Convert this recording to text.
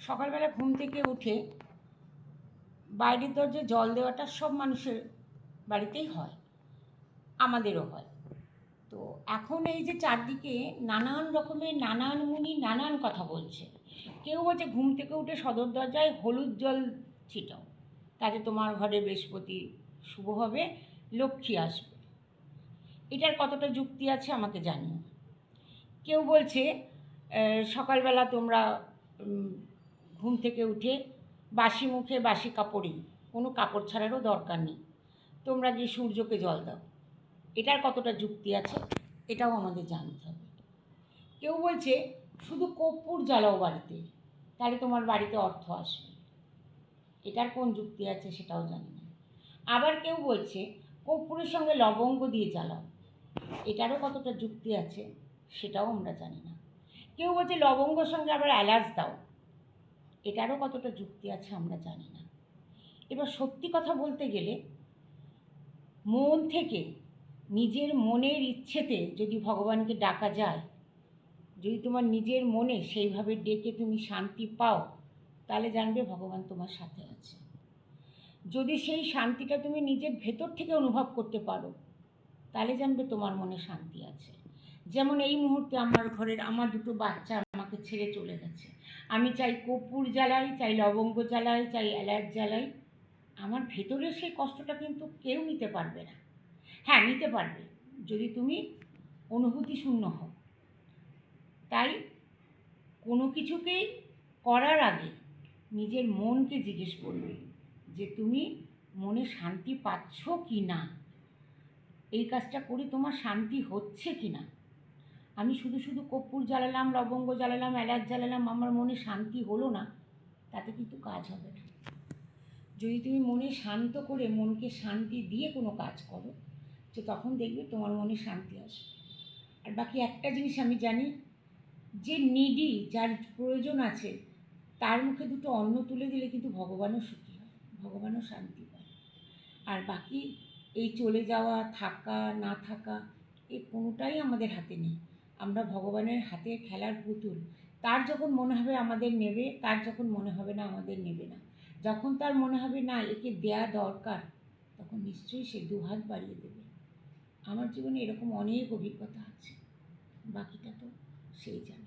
সকালবেলা ঘুম থেকে উঠে বাইরের দরজায় জল দেওয়াটা সব মানুষের বাড়িতেই হয়, আমাদেরও হয়। তো এখন এই যে চারদিকে নানান রকমের নানান মুনি নানান কথা বলছে। কেউ বলছে ঘুম থেকে উঠে সদর দরজায় হলুদ জল ছিটাও, তাতে তোমার ঘরে বৃহস্পতি শুভ হবে, লক্ষ্মী আসবে। এটার কতটা যুক্তি আছে আমাকে জানিও। কেউ বলছে সকালবেলা তোমরা ঘুম থেকে উঠে বাসি মুখে বাসি কাপড়েই, কোনো কাপড় ছাড়ারও দরকার নেই, তোমরা গিয়ে সূর্যকে জল দাও। এটার কতটা যুক্তি আছে এটাও আমাদের জানতে হবে। কেউ বলছে শুধু কর্পূর জ্বালাও বাড়িতে, তাহলে তোমার বাড়িতে অর্থ আসবে। এটার কোন যুক্তি আছে সেটাও জানি না। আবার কেউ বলছে কর্পূরের সঙ্গে লবঙ্গ দিয়ে জ্বালাও, এটারও কতটা যুক্তি আছে সেটাও আমরা জানি না। কেউ বলছে লবঙ্গর সঙ্গে আবার এলাচ দাও, এটারও কতটা যুক্তি আছে আমরা জানি না। এবার সত্যি কথা বলতে গেলে মন থেকে নিজের মনের ইচ্ছেতে যদি ভগবানকে ডাকা যায়, যদি তোমার নিজের মনে সেইভাবে ডেকে তুমি শান্তি পাও, তাহলে জানবে ভগবান তোমার সাথে আছে। যদি সেই শান্তিটা তুমি নিজের ভেতর থেকে অনুভব করতে পারো, তাহলে জানবে তোমার মনে শান্তি আছে। যেমন এই মুহূর্তে আমার ঘরের আমার দুটো বাচ্চা আমাকে ছেড়ে চলে গেছে, আমি চাই কর্পূর জ্বালাই, চাই লবঙ্গ জ্বালাই, চাই এলাচ জ্বালাই, আমার ভেতরের সেই কষ্টটা কিন্তু কেউ নিতে পারবে না। হ্যাঁ, নিতে পারবে যদি তুমি অনুভূতি শূন্য হও। তাই কোনো কিছুকেই করার আগে নিজের মনকে জিজ্ঞেস করবে যে তুমি মনে শান্তি পাচ্ছ কি না, এই কাজটা করে তোমার শান্তি হচ্ছে কি না। আমি শুধু শুধু কর্পূর জ্বালালাম, লবঙ্গ জ্বালালাম, এলাচ জ্বালালাম, আমার মনে শান্তি হলো না, তাতে কিন্তু কাজ হবে না। যদি তুমি মনে শান্ত করে মনকে শান্তি দিয়ে কোনো কাজ করো, তো তখন দেখবে তোমার মনে শান্তি আসবে। আর বাকি একটা জিনিস আমি জানি, যে নিডি, যার প্রয়োজন আছে, তার মুখে দুটো অন্ন তুলে দিলে কিন্তু ভগবানও সুখী হয়, ভগবানও শান্তি পায়। আর বাকি এই চলে যাওয়া, থাকা না থাকা, এ কোনোটাই আমাদের হাতে নেই। আমরা ভগবানের হাতে খেলার পুতুল। তার যখন মনে হবে আমাদের নেবে, তার যখন মনে হবে না আমাদের নেবে না, যখন তার মনে হবে না একে দেয়া দরকার, তখন নিশ্চয়ই সে দুহাত বাড়িয়ে দেবে। আমার জীবনে এরকম অনেক অভিজ্ঞতা আছে, বাকিটা তো সেই জানে।